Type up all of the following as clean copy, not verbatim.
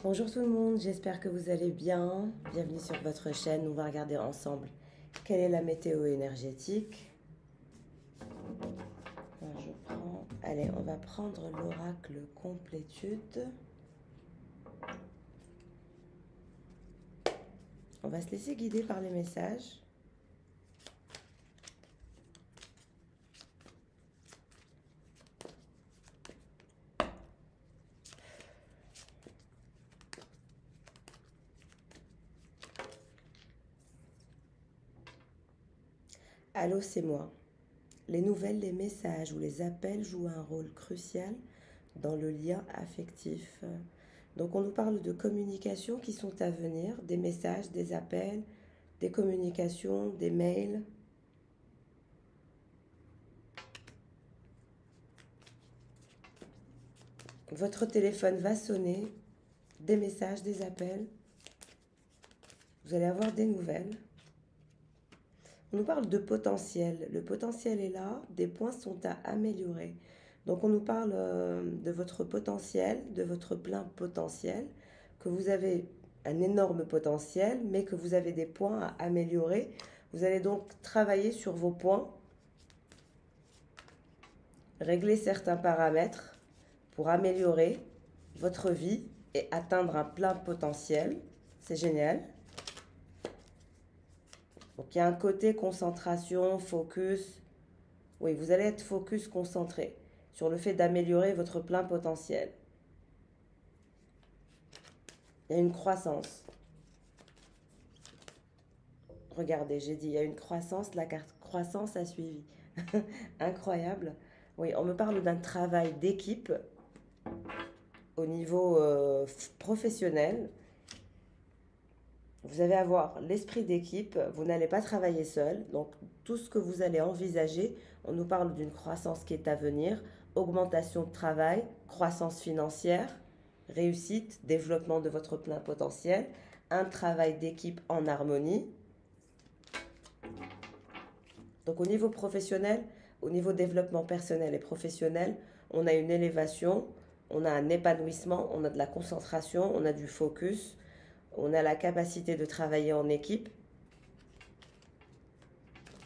Bonjour tout le monde, j'espère que vous allez bien. Bienvenue sur votre chaîne. On va regarder ensemble quelle est la météo énergétique. Allez, on va prendre l'oracle complétude. On va se laisser guider par les messages. Allô, c'est moi. Les nouvelles, les messages ou les appels jouent un rôle crucial dans le lien affectif. Donc on nous parle de communications qui sont à venir, des messages, des appels, des communications, des mails. Votre téléphone va sonner, des messages, des appels. Vous allez avoir des nouvelles. On nous parle de potentiel. Le potentiel est là, des points sont à améliorer. Donc on nous parle de votre potentiel, de votre plein potentiel, que vous avez un énorme potentiel, mais que vous avez des points à améliorer. Vous allez donc travailler sur vos points, régler certains paramètres pour améliorer votre vie et atteindre un plein potentiel. C'est génial. Donc il y a un côté concentration, focus. Oui, vous allez être focus, concentré sur le fait d'améliorer votre plein potentiel. Il y a une croissance. Regardez, j'ai dit, il y a une croissance, la carte croissance a suivi. Incroyable. Oui, on me parle d'un travail d'équipe au niveau professionnel. Vous allez avoir l'esprit d'équipe, vous n'allez pas travailler seul. Donc tout ce que vous allez envisager, on nous parle d'une croissance qui est à venir, augmentation de travail, croissance financière, réussite, développement de votre plein potentiel, un travail d'équipe en harmonie. Donc au niveau professionnel, au niveau développement personnel et professionnel, on a une élévation, on a un épanouissement, on a de la concentration, on a du focus, on a la capacité de travailler en équipe.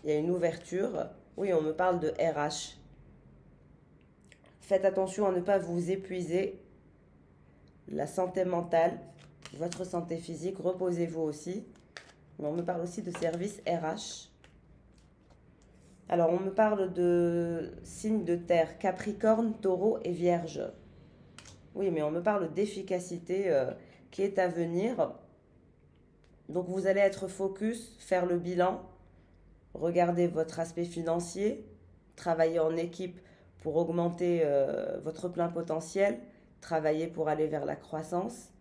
Il y a une ouverture. Oui, on me parle de RH. Faites attention à ne pas vous épuiser. La santé mentale, votre santé physique, reposez-vous aussi. Mais on me parle aussi de service RH. Alors, on me parle de signes de terre, Capricorne, Taureau et Vierge. Oui, mais on me parle d'efficacité qui est à venir. Donc, vous allez être focus, faire le bilan, regarder votre aspect financier, travailler en équipe pour augmenter votre plein potentiel, travailler pour aller vers la croissance,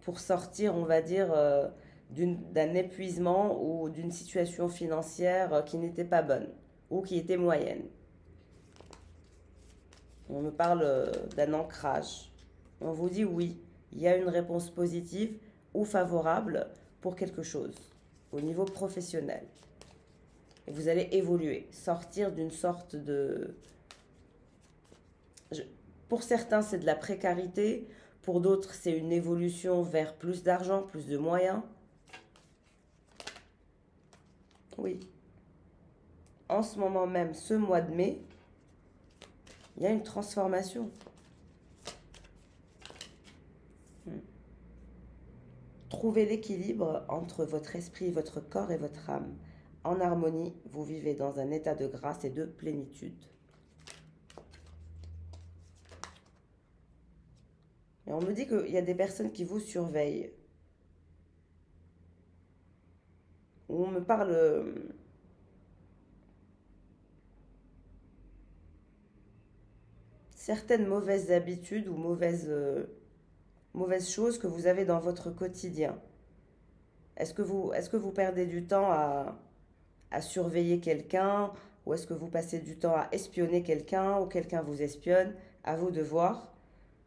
pour sortir, on va dire, d'un épuisement ou d'une situation financière qui n'était pas bonne ou qui était moyenne. On me parle d'un ancrage. On vous dit oui, il y a une réponse positive ou favorable pour quelque chose au niveau professionnel. Et vous allez évoluer, sortir d'une sorte de... Pour certains, c'est de la précarité. Pour d'autres, c'est une évolution vers plus d'argent, plus de moyens. Oui. En ce moment même, ce mois de mai, il y a une transformation. Trouvez l'équilibre entre votre esprit, votre corps et votre âme. En harmonie, vous vivez dans un état de grâce et de plénitude. Et on me dit qu'il y a des personnes qui vous surveillent. On me parle certaines mauvaises habitudes ou mauvaises choses que vous avez dans votre quotidien. Est-ce que vous perdez du temps à surveiller quelqu'un ou est-ce que vous passez du temps à espionner quelqu'un ou quelqu'un vous espionne? À vous de voir.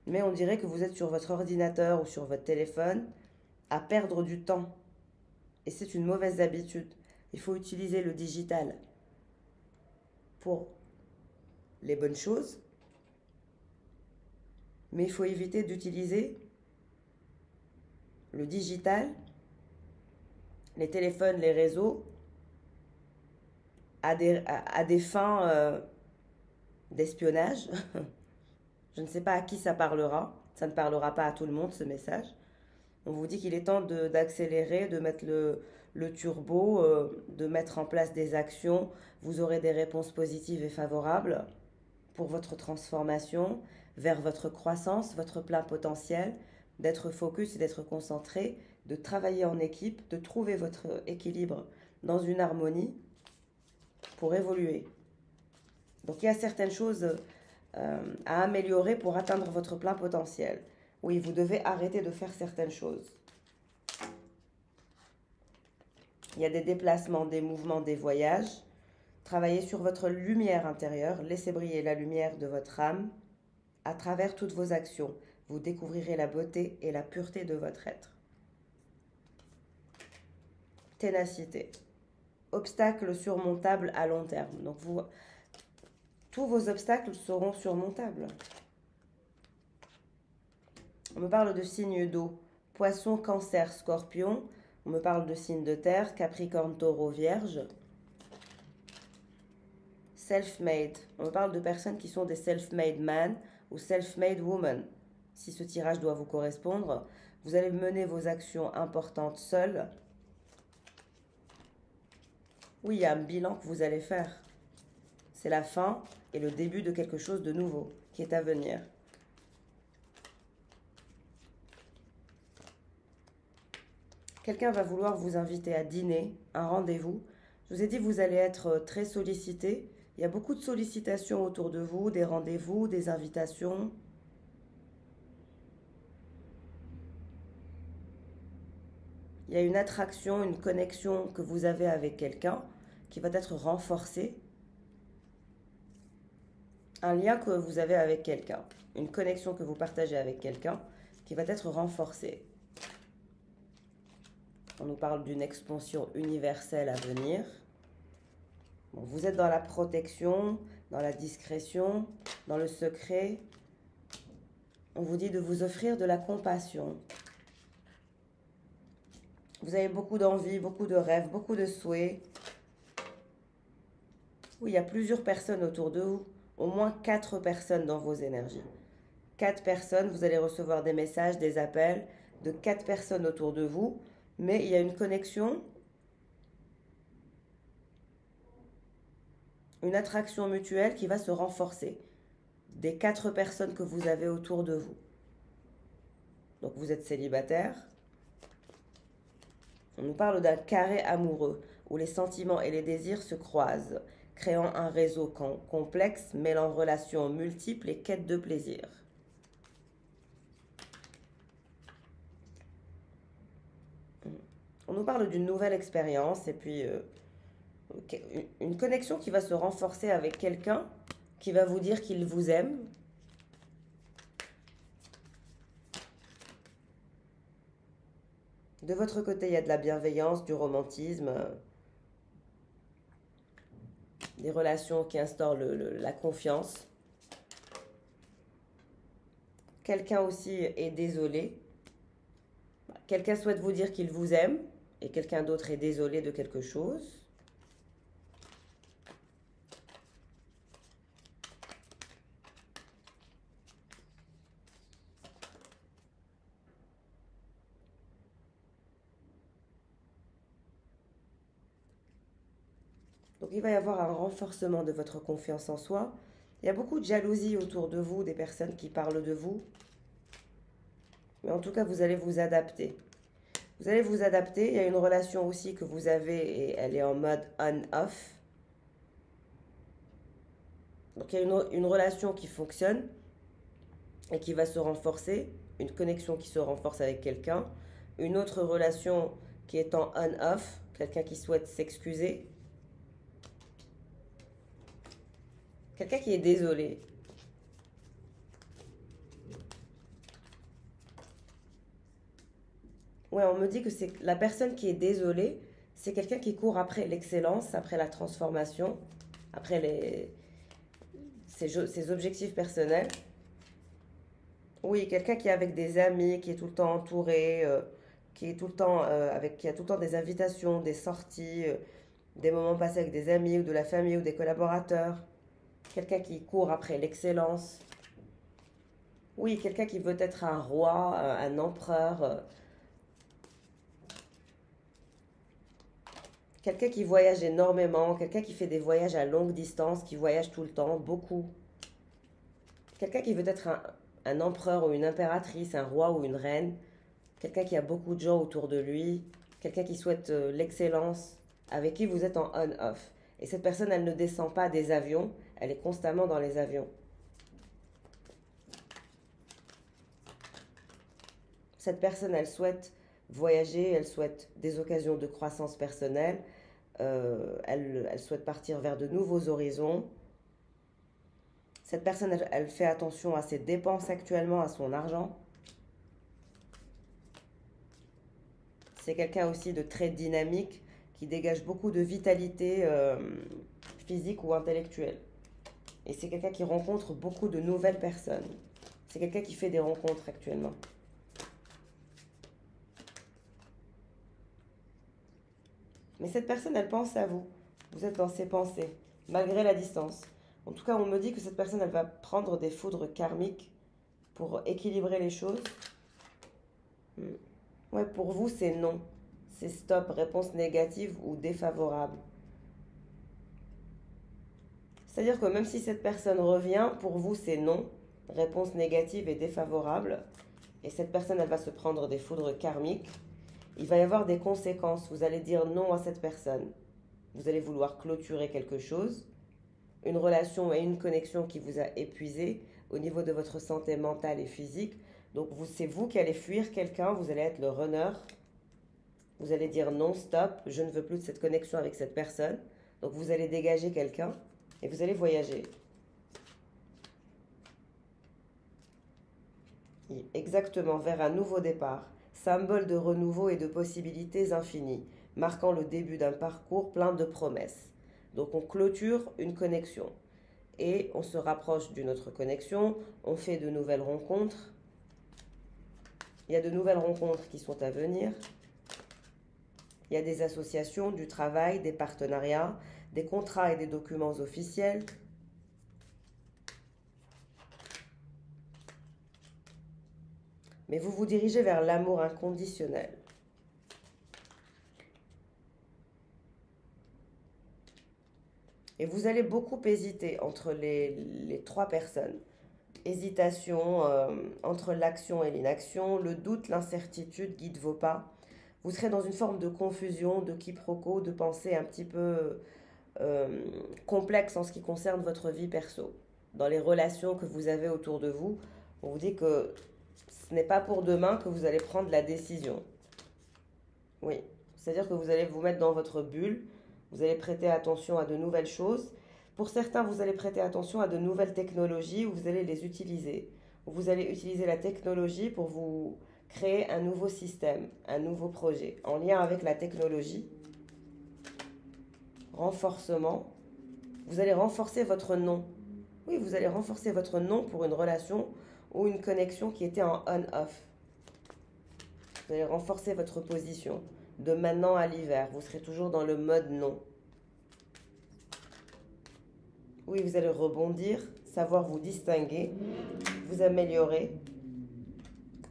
Mais on dirait que vous êtes sur votre ordinateur ou sur votre téléphone à perdre du temps. Et c'est une mauvaise habitude. Il faut utiliser le digital pour les bonnes choses, mais il faut éviter d'utiliser le digital, les téléphones, les réseaux, à des fins d'espionnage. Je ne sais pas à qui ça parlera. Ça ne parlera pas à tout le monde, ce message. On vous dit qu'il est temps d'accélérer, de mettre le turbo, de mettre en place des actions. Vous aurez des réponses positives et favorables pour votre transformation vers votre croissance, votre plein potentiel, d'être focus et d'être concentré, de travailler en équipe, de trouver votre équilibre dans une harmonie pour évoluer. Donc il y a certaines choses à améliorer pour atteindre votre plein potentiel. Oui, vous devez arrêter de faire certaines choses. Il y a des déplacements, des mouvements, des voyages. Travaillez sur votre lumière intérieure. Laissez briller la lumière de votre âme à travers toutes vos actions. Vous découvrirez la beauté et la pureté de votre être. Ténacité. Obstacles surmontables à long terme. Donc tous vos obstacles seront surmontables. On me parle de signes d'eau. Poisson, Cancer, Scorpion. On me parle de signes de terre. Capricorne, Taureau, Vierge. Self-made. On me parle de personnes qui sont des self-made man ou self-made woman. Si ce tirage doit vous correspondre, vous allez mener vos actions importantes seul. Oui, il y a un bilan que vous allez faire. C'est la fin et le début de quelque chose de nouveau qui est à venir. Quelqu'un va vouloir vous inviter à dîner, un rendez-vous. Je vous ai dit, vous allez être très sollicité. Il y a beaucoup de sollicitations autour de vous, des rendez-vous, des invitations. Il y a une attraction, une connexion que vous avez avec quelqu'un qui va être renforcée. Un lien que vous avez avec quelqu'un, une connexion que vous partagez avec quelqu'un qui va être renforcée. On nous parle d'une expansion universelle à venir. Bon, vous êtes dans la protection, dans la discrétion, dans le secret. On vous dit de vous offrir de la compassion. Vous avez beaucoup d'envie, beaucoup de rêves, beaucoup de souhaits. Oui, il y a plusieurs personnes autour de vous. Au moins 4 personnes dans vos énergies. 4 personnes, vous allez recevoir des messages, des appels de 4 personnes autour de vous. Mais il y a une connexion, une attraction mutuelle qui va se renforcer des 4 personnes que vous avez autour de vous. Donc vous êtes célibataire. On nous parle d'un carré amoureux où les sentiments et les désirs se croisent, créant un réseau complexe mêlant relations multiples et quêtes de plaisir. On nous parle d'une nouvelle expérience et puis une connexion qui va se renforcer avec quelqu'un qui va vous dire qu'il vous aime. De votre côté, il y a de la bienveillance, du romantisme, des relations qui instaurent la confiance. Quelqu'un aussi est désolé. Quelqu'un souhaite vous dire qu'il vous aime et quelqu'un d'autre est désolé de quelque chose. Donc il va y avoir un renforcement de votre confiance en soi. Il y a beaucoup de jalousie autour de vous, des personnes qui parlent de vous. Mais en tout cas, vous allez vous adapter. Vous allez vous adapter. Il y a une relation aussi que vous avez et elle est en mode on-off. Donc il y a une relation qui fonctionne et qui va se renforcer. Une connexion qui se renforce avec quelqu'un. Une autre relation qui est en on-off. Quelqu'un qui souhaite s'excuser. Quelqu'un qui est désolé. Ouais, on me dit que c'est la personne qui est désolée, c'est quelqu'un qui court après l'excellence, après la transformation, après ses objectifs personnels. Oui, quelqu'un qui est avec des amis, qui est tout le temps entouré qui est tout le temps qui a tout le temps des invitations, des sorties, des moments passés avec des amis ou de la famille ou des collaborateurs. Quelqu'un qui court après l'excellence. Oui, quelqu'un qui veut être un roi, un empereur. Quelqu'un qui voyage énormément, quelqu'un qui fait des voyages à longue distance, qui voyage tout le temps, beaucoup. Quelqu'un qui veut être un empereur ou une impératrice, un roi ou une reine. Quelqu'un qui a beaucoup de gens autour de lui. Quelqu'un qui souhaite l'excellence, avec qui vous êtes en on-off. Et cette personne, elle ne descend pas des avions, elle est constamment dans les avions. Cette personne, elle souhaite voyager, elle souhaite des occasions de croissance personnelle, elle souhaite partir vers de nouveaux horizons. Cette personne, elle fait attention à ses dépenses actuellement, à son argent. C'est quelqu'un aussi de très dynamique, qui dégage beaucoup de vitalité physique ou intellectuelle. Et c'est quelqu'un qui rencontre beaucoup de nouvelles personnes. C'est quelqu'un qui fait des rencontres actuellement. Mais cette personne, elle pense à vous. Vous êtes dans ses pensées, malgré la distance. En tout cas, on me dit que cette personne, elle va prendre des foudres karmiques pour équilibrer les choses. Ouais, pour vous, c'est non. C'est stop, réponse négative ou défavorable. C'est-à-dire que même si cette personne revient, pour vous, c'est non. Réponse négative et défavorable. Et cette personne, elle va se prendre des foudres karmiques. Il va y avoir des conséquences. Vous allez dire non à cette personne. Vous allez vouloir clôturer quelque chose. Une relation et une connexion qui vous a épuisé au niveau de votre santé mentale et physique. Donc c'est vous qui allez fuir quelqu'un. Vous allez être le runner. Vous allez dire non, stop, je ne veux plus de cette connexion avec cette personne. Donc vous allez dégager quelqu'un et vous allez voyager. Et exactement, vers un nouveau départ, symbole de renouveau et de possibilités infinies, marquant le début d'un parcours plein de promesses. Donc on clôture une connexion et on se rapproche d'une autre connexion, on fait de nouvelles rencontres. Il y a de nouvelles rencontres qui sont à venir. Il y a des associations, du travail, des partenariats, des contrats et des documents officiels. Mais vous vous dirigez vers l'amour inconditionnel. Et vous allez beaucoup hésiter entre les trois personnes. Hésitation entre l'action et l'inaction, le doute, l'incertitude guident vos pas. Vous serez dans une forme de confusion, de quiproquo, de pensée un petit peu complexe en ce qui concerne votre vie perso. Dans les relations que vous avez autour de vous, on vous dit que ce n'est pas pour demain que vous allez prendre la décision. Oui, c'est-à-dire que vous allez vous mettre dans votre bulle, vous allez prêter attention à de nouvelles choses. Pour certains, vous allez prêter attention à de nouvelles technologies où vous allez les utiliser. Vous allez utiliser la technologie pour vous créer un nouveau système, un nouveau projet en lien avec la technologie. Renforcement. Vous allez renforcer votre nom. Oui, vous allez renforcer votre nom pour une relation ou une connexion qui était en on-off. Vous allez renforcer votre position. De maintenant à l'hiver, vous serez toujours dans le mode non. Oui, vous allez rebondir, savoir vous distinguer, vous améliorer.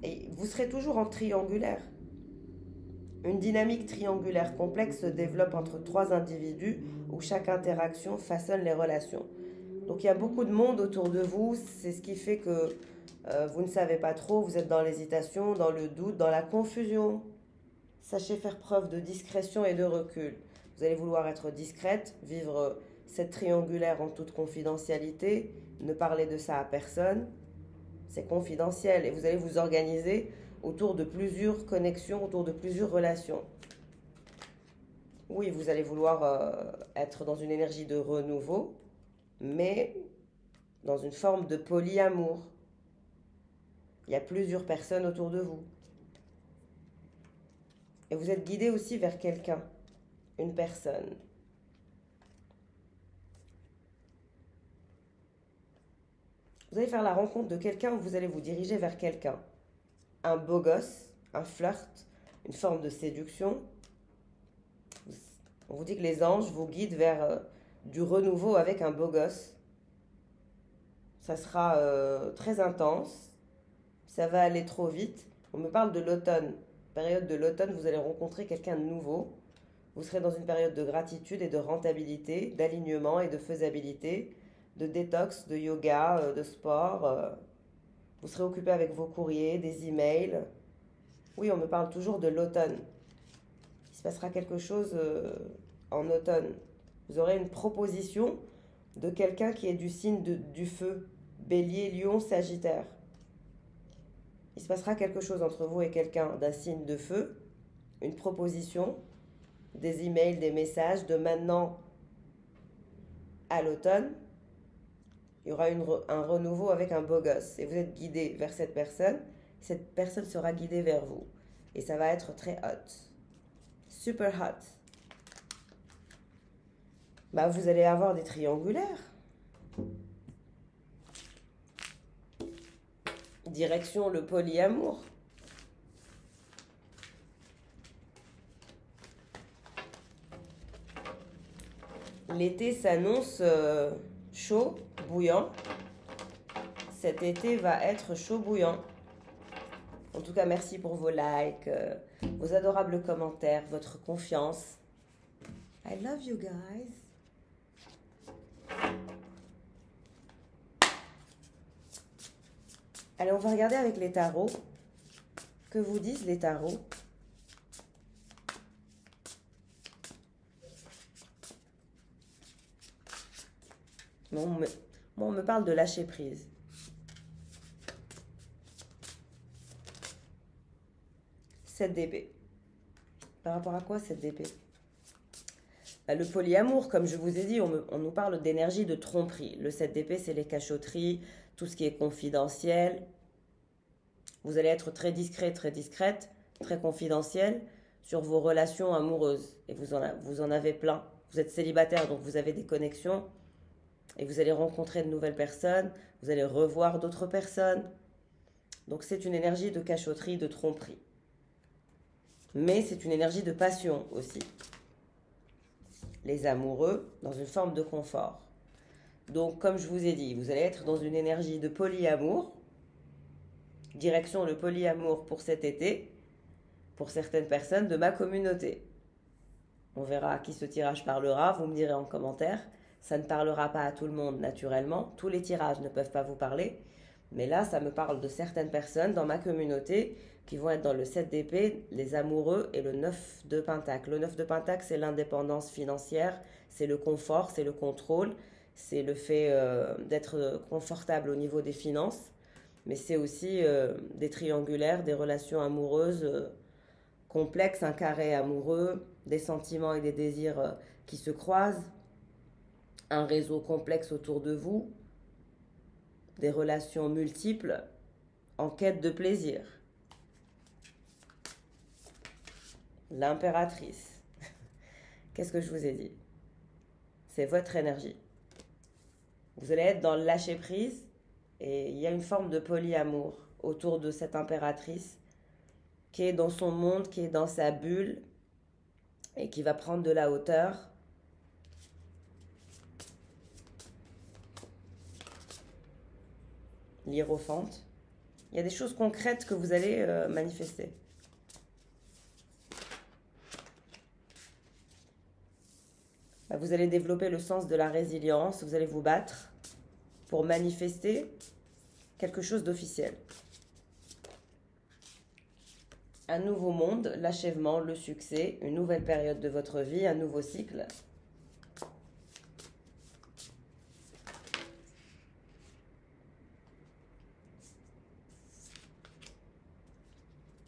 Et vous serez toujours en triangulaire. Une dynamique triangulaire complexe se développe entre trois individus où chaque interaction façonne les relations. Donc il y a beaucoup de monde autour de vous, c'est ce qui fait que vous ne savez pas trop, vous êtes dans l'hésitation, dans le doute, dans la confusion. Sachez faire preuve de discrétion et de recul. Vous allez vouloir être discrète, vivre cette triangulaire en toute confidentialité, ne parler de ça à personne. C'est confidentiel et vous allez vous organiser autour de plusieurs connexions, autour de plusieurs relations. Oui, vous allez vouloir être dans une énergie de renouveau, mais dans une forme de polyamour. Il y a plusieurs personnes autour de vous. Et vous êtes guidé aussi vers quelqu'un, une personne. Vous allez faire la rencontre de quelqu'un, vous allez vous diriger vers quelqu'un. Un beau gosse, un flirt, une forme de séduction. On vous dit que les anges vous guident vers du renouveau avec un beau gosse. Ça sera très intense. Ça va aller trop vite. On me parle de l'automne. Période de l'automne, vous allez rencontrer quelqu'un de nouveau. Vous serez dans une période de gratitude et de rentabilité, d'alignement et de faisabilité, de détox, de yoga, de sport. Vous serez occupé avec vos courriers, des emails. Oui, on me parle toujours de l'automne. Il se passera quelque chose en automne. Vous aurez une proposition de quelqu'un qui est du signe du feu. Bélier, Lion, Sagittaire. Il se passera quelque chose entre vous et quelqu'un d'un signe de feu. Une proposition, des emails, des messages de maintenant à l'automne. Il y aura un renouveau avec un beau gosse. Et vous êtes guidé vers cette personne. Cette personne sera guidée vers vous. Et ça va être très hot. Super hot. Bah, vous allez avoir des triangulaires. Direction le polyamour. L'été s'annonce chaud, bouillant. Cet été va être chaud, bouillant. En tout cas, merci pour vos likes, vos adorables commentaires, votre confiance. I love you guys. Allez, on va regarder avec les tarots. Que vous disent les tarots? Moi, on me parle de lâcher prise. Cette d'épée. Par rapport à quoi cette d'épée? Le polyamour, comme je vous ai dit, on nous parle d'énergie de tromperie. Le 7 d'épée, c'est les cachotteries, tout ce qui est confidentiel. Vous allez être très discret, très discrète, très confidentiel sur vos relations amoureuses. Et vous en avez plein. Vous êtes célibataire, donc vous avez des connexions. Et vous allez rencontrer de nouvelles personnes. Vous allez revoir d'autres personnes. Donc c'est une énergie de cachotterie, de tromperie. Mais c'est une énergie de passion aussi. Les amoureux dans une forme de confort. Donc, comme je vous ai dit, vous allez être dans une énergie de polyamour. Direction le polyamour pour cet été, pour certaines personnes de ma communauté. On verra à qui ce tirage parlera, vous me direz en commentaire. Ça ne parlera pas à tout le monde naturellement. Tous les tirages ne peuvent pas vous parler. Mais là, ça me parle de certaines personnes dans ma communauté qui vont être dans le 7 d'épée, les amoureux et le 9 de pentacle. Le 9 de pentacle, c'est l'indépendance financière, c'est le confort, c'est le contrôle, c'est le fait d'être confortable au niveau des finances, mais c'est aussi des triangulaires, des relations amoureuses complexes, un carré amoureux, des sentiments et des désirs qui se croisent, un réseau complexe autour de vous, des relations multiples en quête de plaisir. L'impératrice. Qu'est-ce que je vous ai dit? C'est votre énergie. Vous allez être dans le lâcher-prise et il y a une forme de polyamour autour de cette impératrice qui est dans son monde, qui est dans sa bulle et qui va prendre de la hauteur. L'hiérophante. Il y a des choses concrètes que vous allez manifester. Vous allez développer le sens de la résilience, vous allez vous battre pour manifester quelque chose d'officiel. Un nouveau monde, l'achèvement, le succès, une nouvelle période de votre vie, un nouveau cycle.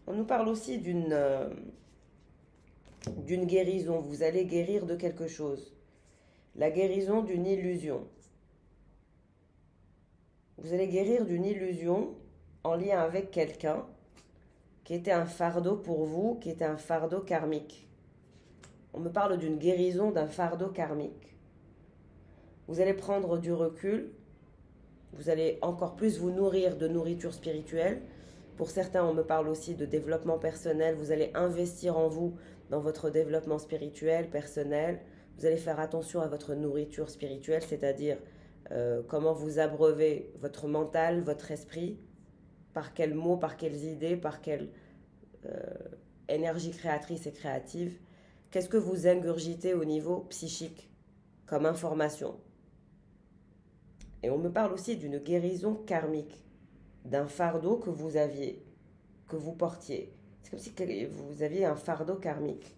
On nous parle aussi d'une guérison. Vous allez guérir de quelque chose. La guérison d'une illusion. Vous allez guérir d'une illusion en lien avec quelqu'un qui était un fardeau pour vous, qui était un fardeau karmique. On me parle d'une guérison d'un fardeau karmique. Vous allez prendre du recul. Vous allez encore plus vous nourrir de nourriture spirituelle Pour certains, on me parle aussi de développement personnel. Vous allez investir en vous, dans votre développement spirituel, personnel. Vous allez faire attention à votre nourriture spirituelle, c'est-à-dire comment vous abreuvez votre mental, votre esprit, par quels mots, par quelles idées, par quelle euh, énergie créatrice et créative. Qu'est-ce que vous ingurgitez au niveau psychique comme information? Et on me parle aussi d'une guérison karmique, d'un fardeau que vous aviez, que vous portiez. C'est comme si vous aviez un fardeau karmique.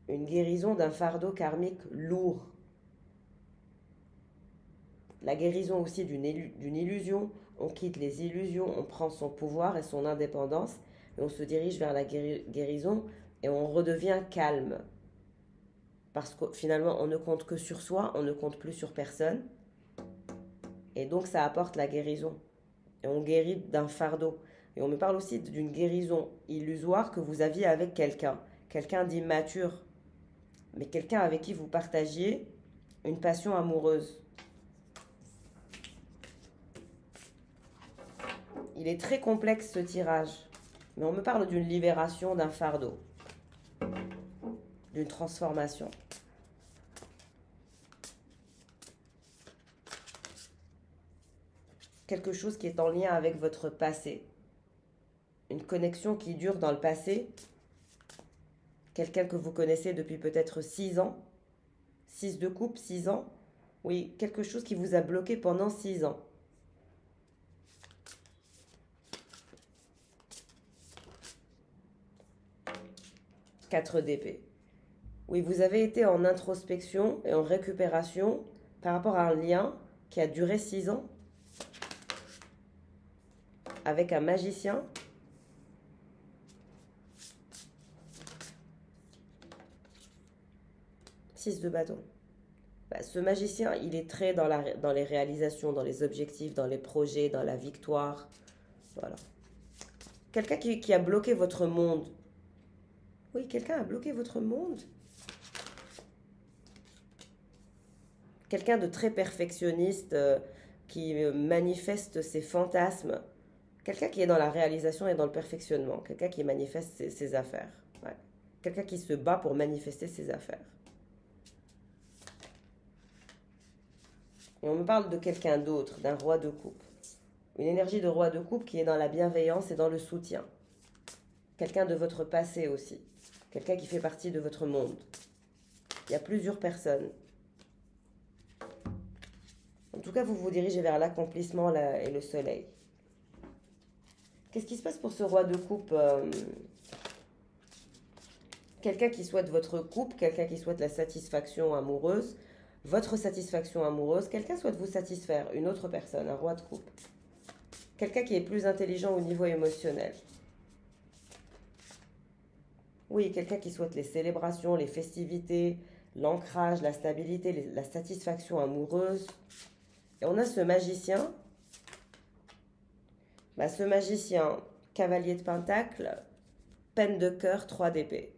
Une guérison d'un fardeau karmique lourd. La guérison aussi d'une illusion. On quitte les illusions, on prend son pouvoir et son indépendance et on se dirige vers la guérison et on redevient calme. Parce que finalement, on ne compte que sur soi, on ne compte plus sur personne. Et donc, ça apporte la guérison. Et on guérit d'un fardeau. Et on me parle aussi d'une guérison illusoire que vous aviez avec quelqu'un. Quelqu'un d'immature. Mais quelqu'un avec qui vous partagiez une passion amoureuse. Il est très complexe ce tirage. Mais on me parle d'une libération d'un fardeau. D'une transformation. Quelque chose qui est en lien avec votre passé. Une connexion qui dure dans le passé. Quelqu'un que vous connaissez depuis peut-être 6 ans. 6 de coupe, 6 ans. Oui, quelque chose qui vous a bloqué pendant 6 ans. Quatre d'épée. Oui, vous avez été en introspection et en récupération par rapport à un lien qui a duré 6 ans avec un magicien. Six de bâton. Ce magicien, il est très dans les réalisations, dans les objectifs, dans les projets, dans la victoire. Voilà. Quelqu'un qui a bloqué votre monde. Oui, quelqu'un a bloqué votre monde. Quelqu'un de très perfectionniste qui manifeste ses fantasmes. Quelqu'un qui est dans la réalisation et dans le perfectionnement. Quelqu'un qui manifeste ses affaires. Ouais. Quelqu'un qui se bat pour manifester ses affaires. Et on me parle de quelqu'un d'autre, d'un roi de coupe. Une énergie de roi de coupe qui est dans la bienveillance et dans le soutien. Quelqu'un de votre passé aussi. Quelqu'un qui fait partie de votre monde. Il y a plusieurs personnes. En tout cas, vous vous dirigez vers l'accomplissement et le soleil. Qu'est-ce qui se passe pour ce roi de coupe? Quelqu'un qui souhaite votre couple, quelqu'un qui souhaite la satisfaction amoureuse, votre satisfaction amoureuse, quelqu'un souhaite vous satisfaire, une autre personne, un roi de coupe. Quelqu'un qui est plus intelligent au niveau émotionnel. Oui, quelqu'un qui souhaite les célébrations, les festivités, l'ancrage, la stabilité, la satisfaction amoureuse. Et on a ce magicien. Ce magicien, cavalier de pentacle, peine de cœur, 3 d'épée.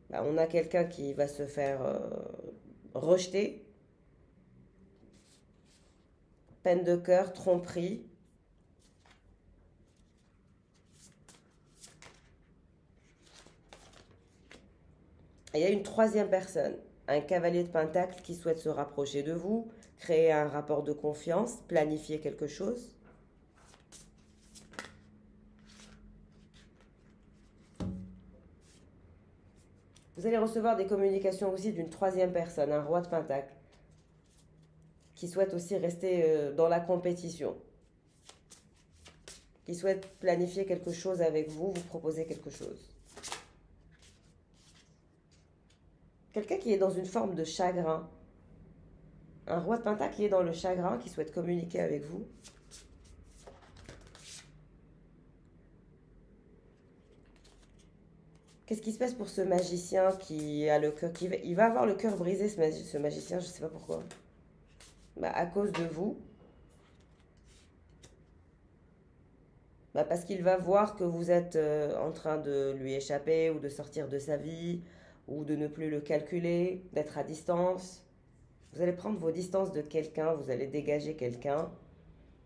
On a quelqu'un qui va se faire rejeter. Peine de cœur, tromperie. Et il y a une troisième personne, un cavalier de pentacle qui souhaite se rapprocher de vous, créer un rapport de confiance, planifier quelque chose. Vous allez recevoir des communications aussi d'une troisième personne, un roi de pentacle, qui souhaite aussi rester dans la compétition, qui souhaite planifier quelque chose avec vous, vous proposer quelque chose. Quelqu'un qui est dans une forme de chagrin. Un roi de pentacle qui est dans le chagrin, qui souhaite communiquer avec vous. Qu'est-ce qui se passe pour ce magicien qui a le cœur... Il va avoir le cœur brisé, ce magicien, je ne sais pas pourquoi. À cause de vous. Parce qu'il va voir que vous êtes en train de lui échapper ou de sortir de sa vie ou de ne plus le calculer, d'être à distance. Vous allez prendre vos distances de quelqu'un, vous allez dégager quelqu'un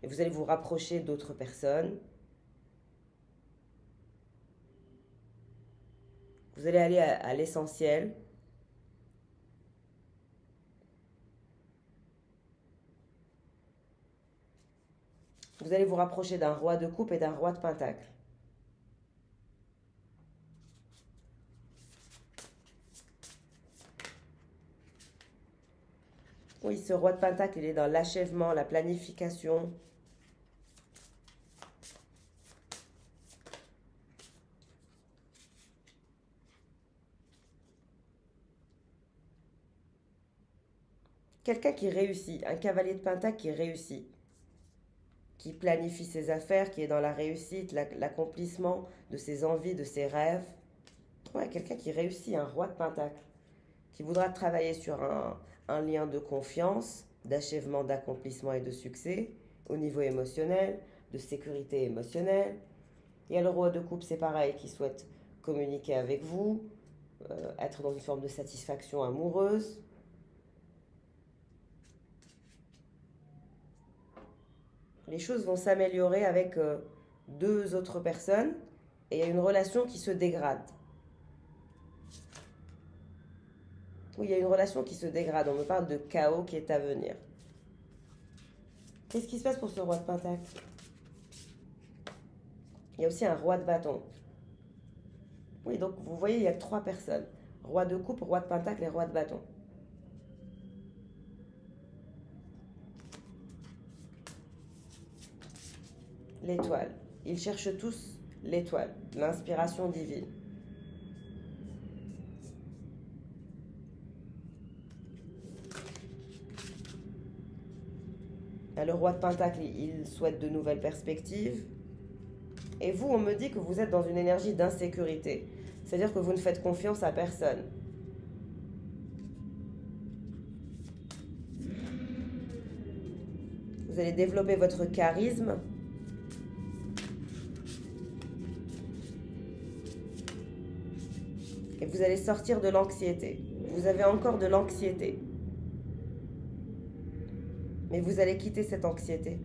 Et vous allez vous rapprocher d'autres personnes. Vous allez aller à l'essentiel. Vous allez vous rapprocher d'un roi de coupe et d'un roi de pentacle. Oui, ce roi de pentacle, il est dans l'achèvement, la planification. Quelqu'un qui réussit, un cavalier de pentacle qui réussit, qui planifie ses affaires, qui est dans la réussite, l'accomplissement de ses envies, de ses rêves. Ouais, quelqu'un qui réussit, un roi de pentacle, qui voudra travailler sur un lien de confiance, d'achèvement, d'accomplissement et de succès, au niveau émotionnel, de sécurité émotionnelle. Il y a le roi de coupe, c'est pareil, qui souhaite communiquer avec vous, être dans une forme de satisfaction amoureuse. Les choses vont s'améliorer avec deux autres personnes et il y a une relation qui se dégrade. Oui, il y a une relation qui se dégrade. On me parle de chaos qui est à venir. Qu'est-ce qui se passe pour ce roi de pentacle? Il y a aussi un roi de bâton. Oui, donc vous voyez, il y a trois personnes. Roi de coupe, roi de pentacle et roi de bâton. L'étoile. Ils cherchent tous l'étoile, l'inspiration divine. Le roi de pentacle, il souhaite de nouvelles perspectives. Et vous, on me dit que vous êtes dans une énergie d'insécurité. C'est-à-dire que vous ne faites confiance à personne. Vous allez développer votre charisme. Et vous allez sortir de l'anxiété. Vous avez encore de l'anxiété. Mais vous allez quitter cette anxiété.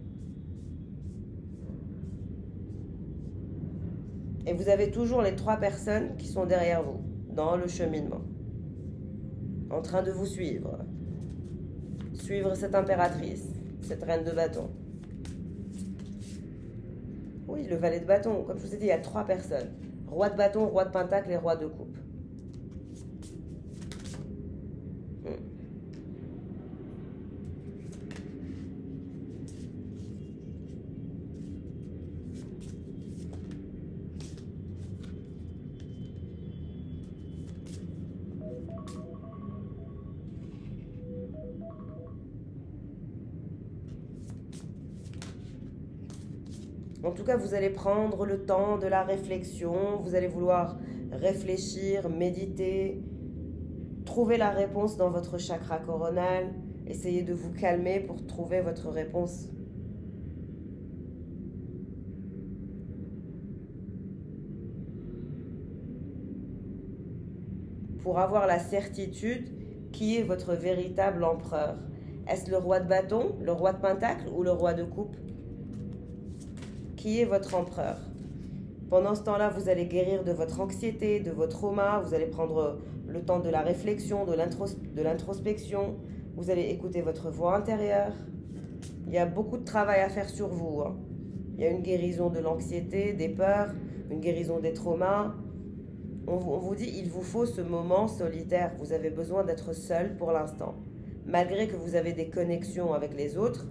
Et vous avez toujours les trois personnes qui sont derrière vous, dans le cheminement, en train de vous suivre. Suivre cette impératrice, cette reine de bâton. Oui, le valet de bâton, comme je vous ai dit, il y a trois personnes. Roi de bâton, roi de pentacle et roi de coupe. En tout cas, vous allez prendre le temps de la réflexion, vous allez vouloir réfléchir, méditer, trouver la réponse dans votre chakra coronal, essayez de vous calmer pour trouver votre réponse. Pour avoir la certitude qui est votre véritable empereur. Est-ce le roi de bâton, le roi de pentacle ou le roi de coupe? Qui est votre empereur? Pendant ce temps-là, vous allez guérir de votre anxiété, de vos traumas, vous allez prendre le temps de la réflexion, de l'introspection, vous allez écouter votre voix intérieure. Il y a beaucoup de travail à faire sur vous. Il y a une guérison de l'anxiété, des peurs, une guérison des traumas. On vous dit, il vous faut ce moment solitaire. Vous avez besoin d'être seul pour l'instant. Malgré que vous avez des connexions avec les autres,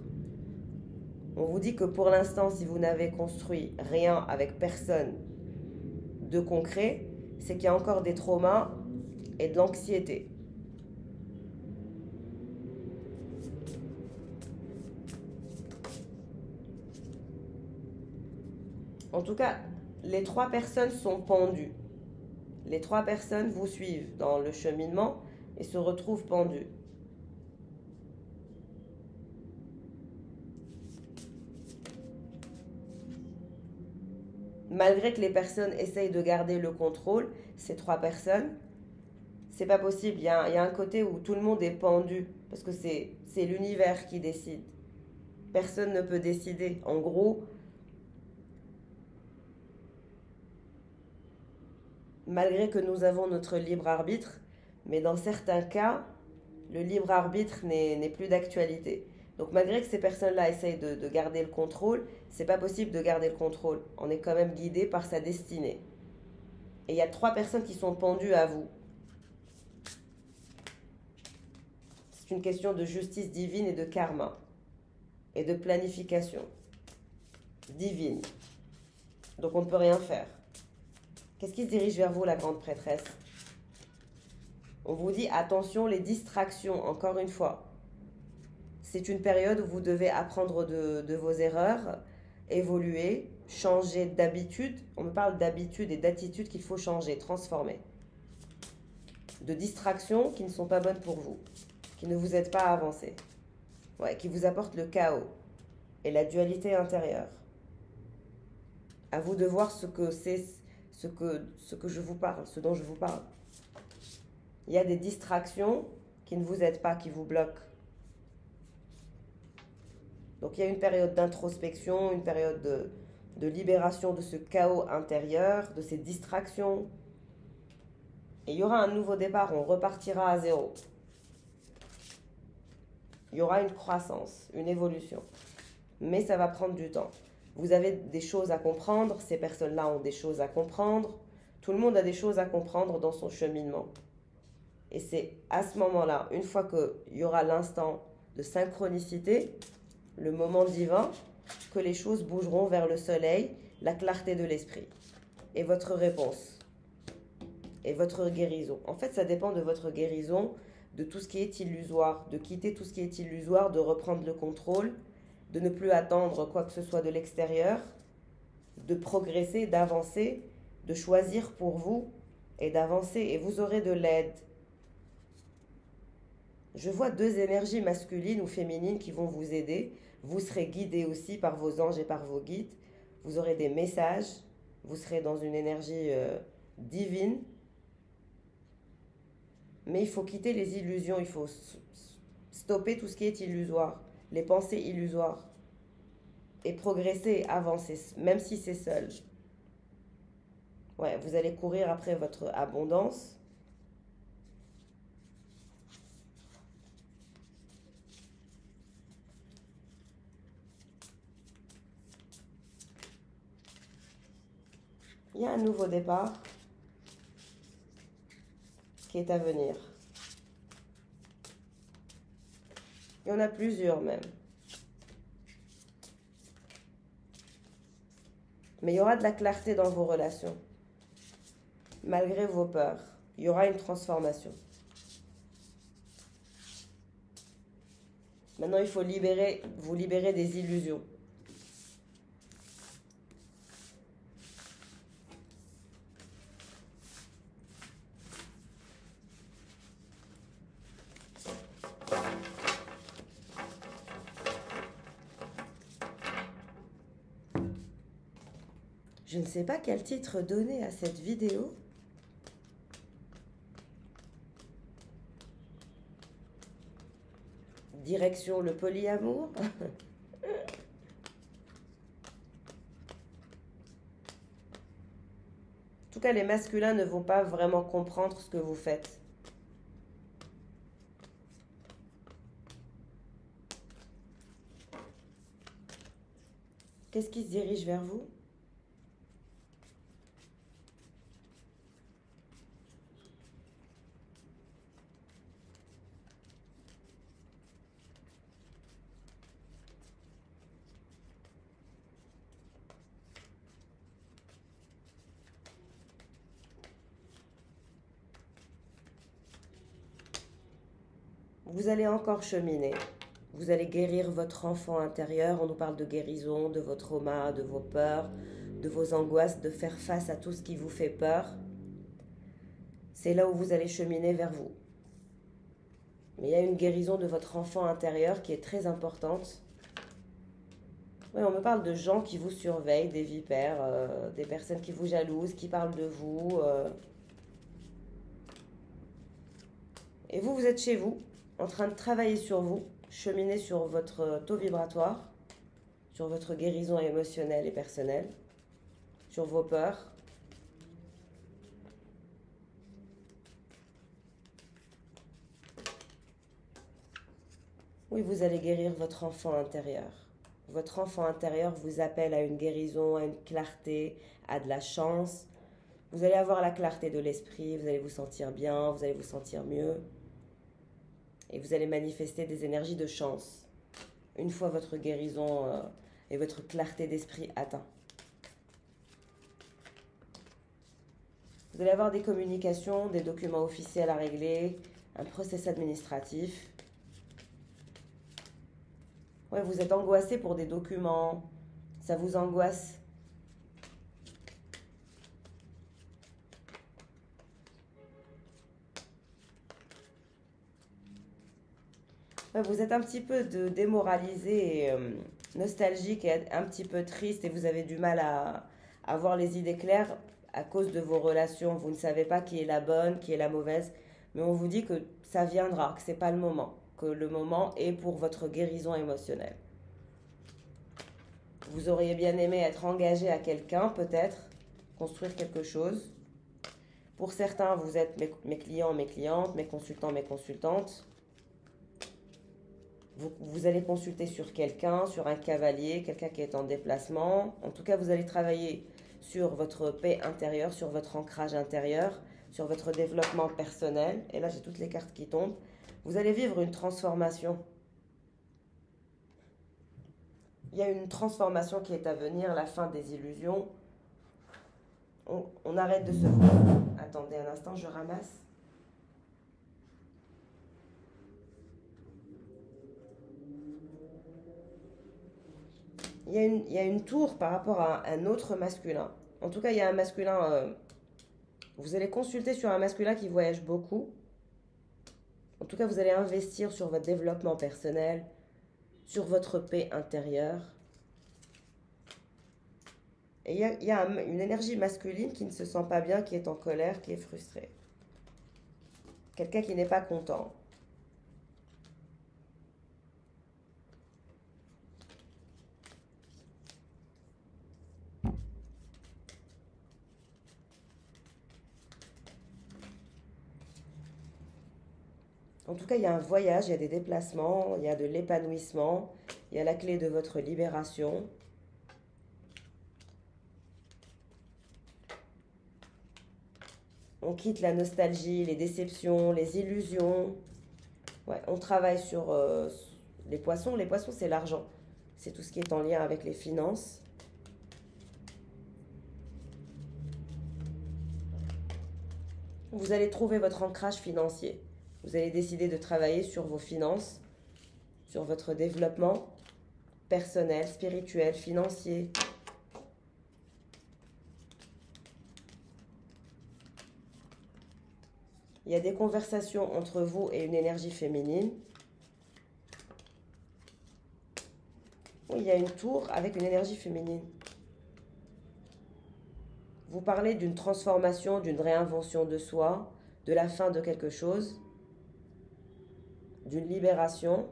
on vous dit que pour l'instant, si vous n'avez construit rien avec personne de concret, c'est qu'il y a encore des traumas et de l'anxiété. En tout cas, les trois personnes sont pendues. Les trois personnes vous suivent dans le cheminement et se retrouvent pendues. Malgré que les personnes essayent de garder le contrôle, ces trois personnes, c'est pas possible. Il y a un côté où tout le monde est pendu, parce que c'est l'univers qui décide. Personne ne peut décider. En gros, malgré que nous avons notre libre arbitre, mais dans certains cas, le libre arbitre n'est plus d'actualité. Donc malgré que ces personnes-là essayent de garder le contrôle, c'est pas possible de garder le contrôle. On est quand même guidé par sa destinée. Et il y a 3 personnes qui sont pendues à vous. C'est une question de justice divine et de karma. Et de planification divine. Donc on ne peut rien faire. Qu'est-ce qui se dirige vers vous, la grande prêtresse? On vous dit attention, les distractions, encore une fois. C'est une période où vous devez apprendre de vos erreurs, évoluer, changer d'habitude. On me parle d'habitude et d'attitude qu'il faut changer, transformer. De distractions qui ne sont pas bonnes pour vous, qui ne vous aident pas à avancer. Ouais, qui vous apportent le chaos et la dualité intérieure. À vous de voir ce que c'est, ce que je vous parle, ce dont je vous parle. Il y a des distractions qui ne vous aident pas, qui vous bloquent. Donc il y a une période d'introspection, une période de libération de ce chaos intérieur, de ces distractions. Et il y aura un nouveau départ, on repartira à zéro. Il y aura une croissance, une évolution. Mais ça va prendre du temps. Vous avez des choses à comprendre, ces personnes-là ont des choses à comprendre. Tout le monde a des choses à comprendre dans son cheminement. Et c'est à ce moment-là, une fois qu'il y aura l'instant de synchronicité, le moment divin, que les choses bougeront vers le soleil, la clarté de l'esprit. Et votre réponse. Et votre guérison. En fait, ça dépend de votre guérison, de tout ce qui est illusoire, de quitter tout ce qui est illusoire, de reprendre le contrôle, de ne plus attendre quoi que ce soit de l'extérieur, de progresser, d'avancer, de choisir pour vous et d'avancer. Et vous aurez de l'aide. Je vois 2 énergies masculines ou féminines qui vont vous aider. Vous serez guidé aussi par vos anges et par vos guides. Vous aurez des messages. Vous serez dans une énergie divine. Mais il faut quitter les illusions. Il faut stopper tout ce qui est illusoire. Les pensées illusoires. Et progresser, avancer, même si c'est seul. Ouais, vous allez courir après votre abondance. Il y a un nouveau départ qui est à venir. Il y en a plusieurs même. Mais il y aura de la clarté dans vos relations. Malgré vos peurs, il y aura une transformation. Maintenant, il faut vous libérer des illusions. Je ne sais pas quel titre donner à cette vidéo. Direction le polyamour. En tout cas, les masculins ne vont pas vraiment comprendre ce que vous faites. Qu'est-ce qui se dirige vers vous ? Vous allez encore cheminer. Vous allez guérir votre enfant intérieur. On nous parle de guérison, de vos traumas, de vos peurs, de vos angoisses, de faire face à tout ce qui vous fait peur. C'est là où vous allez cheminer vers vous. Mais il y a une guérison de votre enfant intérieur qui est très importante. Oui, on me parle de gens qui vous surveillent, des vipères, des personnes qui vous jalousent, qui parlent de vous. Et vous, vous êtes chez vous, en train de travailler sur vous, cheminer sur votre taux vibratoire. sur votre guérison émotionnelle et personnelle, sur vos peurs. Oui, vous allez guérir votre enfant intérieur. Votre enfant intérieur vous appelle à une guérison, à une clarté, à de la chance. Vous allez avoir la clarté de l'esprit, vous allez vous sentir bien, vous allez vous sentir mieux. Et vous allez manifester des énergies de chance. Une fois votre guérison et votre clarté d'esprit atteint. Vous allez avoir des communications, des documents officiels à régler, un process administratif. Ouais, vous êtes angoissé pour des documents, ça vous angoisse. Ouais, vous êtes un petit peu démoralisé et nostalgique et un petit peu triste et vous avez du mal à avoir les idées claires à cause de vos relations. Vous ne savez pas qui est la bonne, qui est la mauvaise, mais on vous dit que ça viendra, que ce n'est pas le moment, que le moment est pour votre guérison émotionnelle. Vous auriez bien aimé être engagé à quelqu'un, peut-être, construire quelque chose. Pour certains, vous êtes mes clients, mes clientes, mes consultants, mes consultantes. Vous allez consulter sur quelqu'un, sur un cavalier, quelqu'un qui est en déplacement. En tout cas, vous allez travailler sur votre paix intérieure, sur votre ancrage intérieur, sur votre développement personnel. Et là, j'ai toutes les cartes qui tombent. Vous allez vivre une transformation. Il y a une transformation qui est à venir, la fin des illusions. On arrête de se voir. Attendez un instant, je ramasse. Il y a une tour par rapport à un autre masculin. En tout cas, il y a un masculin... vous allez consulter sur un masculin qui voyage beaucoup. En tout cas, vous allez investir sur votre développement personnel, sur votre paix intérieure. Et il y a une énergie masculine qui ne se sent pas bien, qui est en colère, qui est frustrée. Quelqu'un qui n'est pas content. En tout cas, il y a un voyage, il y a des déplacements, il y a de l'épanouissement, il y a la clé de votre libération. On quitte la nostalgie, les déceptions, les illusions. Ouais, on travaille sur les poissons. Les poissons, c'est l'argent. C'est tout ce qui est en lien avec les finances. Vous allez trouver votre ancrage financier. Vous allez décider de travailler sur vos finances, sur votre développement personnel, spirituel, financier. Il y a des conversations entre vous et une énergie féminine. Oui, il y a une tour avec une énergie féminine. Vous parlez d'une transformation, d'une réinvention de soi, de la fin de quelque chose, d'une libération.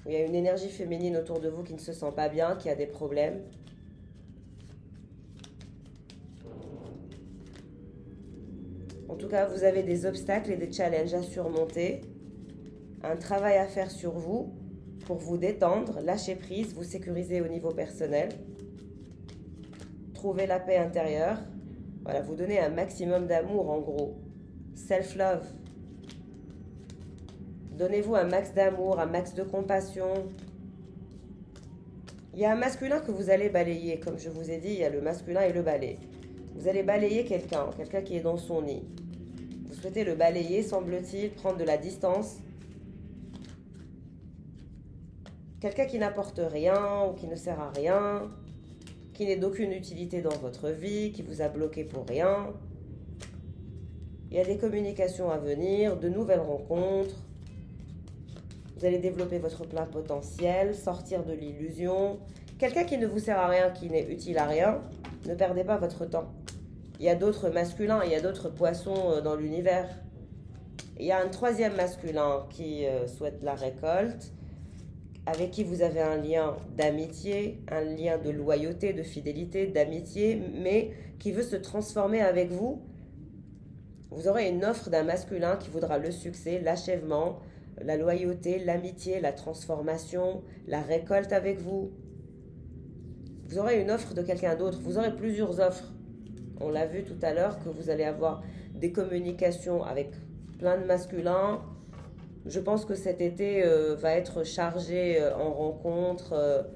Il y a une énergie féminine autour de vous qui ne se sent pas bien, qui a des problèmes. En tout cas, vous avez des obstacles et des challenges à surmonter, un travail à faire sur vous pour vous détendre, lâcher prise, vous sécuriser au niveau personnel, trouver la paix intérieure. Voilà, vous donnez un maximum d'amour en gros. Self-love. Donnez-vous un max d'amour, un max de compassion. Il y a un masculin que vous allez balayer. Comme je vous ai dit, il y a le masculin et le balai. Vous allez balayer quelqu'un qui est dans son nid. Vous souhaitez le balayer, semble-t-il, prendre de la distance. Quelqu'un qui n'apporte rien ou qui ne sert à rien, qui n'est d'aucune utilité dans votre vie, qui vous a bloqué pour rien. Il y a des communications à venir, de nouvelles rencontres. Vous allez développer votre plein potentiel, sortir de l'illusion. Quelqu'un qui ne vous sert à rien, qui n'est utile à rien, ne perdez pas votre temps. Il y a d'autres masculins, il y a d'autres poissons dans l'univers. Il y a un troisième masculin qui souhaite la récolte, avec qui vous avez un lien d'amitié, un lien de loyauté, de fidélité, d'amitié, mais qui veut se transformer avec vous. Vous aurez une offre d'un masculin qui voudra le succès, l'achèvement, la loyauté, l'amitié, la transformation, la récolte avec vous. Vous aurez une offre de quelqu'un d'autre, vous aurez plusieurs offres. On l'a vu tout à l'heure que vous allez avoir des communications avec plein de masculins. Je pense que cet été va être chargé en rencontres,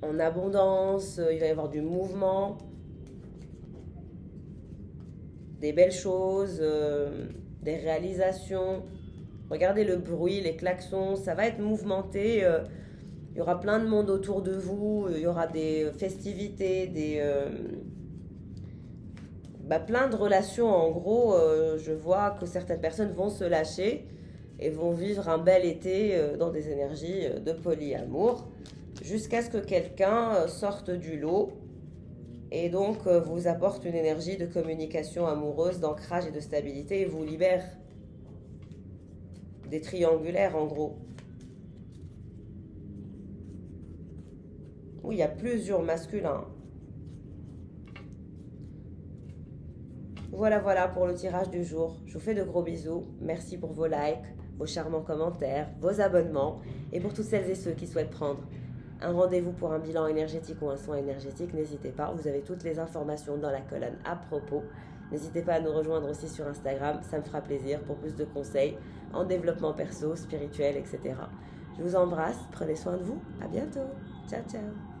en abondance. Il va y avoir du mouvement, des belles choses, des réalisations. Regardez le bruit, les klaxons, ça va être mouvementé. Il y aura plein de monde autour de vous, il y aura des festivités, plein de relations. En gros, je vois que certaines personnes vont se lâcher et vont vivre un bel été dans des énergies de polyamour jusqu'à ce que quelqu'un sorte du lot et donc vous apporte une énergie de communication amoureuse, d'ancrage et de stabilité et vous libère des triangulaires en gros. Oui, il y a plusieurs masculins. Voilà pour le tirage du jour. Je vous fais de gros bisous. Merci pour vos likes, vos charmants commentaires, vos abonnements. Et pour toutes celles et ceux qui souhaitent prendre un rendez-vous pour un bilan énergétique ou un soin énergétique, n'hésitez pas. Vous avez toutes les informations dans la colonne à propos. N'hésitez pas à nous rejoindre aussi sur Instagram. Ça me fera plaisir pour plus de conseils en développement perso, spirituel, etc. Je vous embrasse. Prenez soin de vous. À bientôt. Ciao, ciao.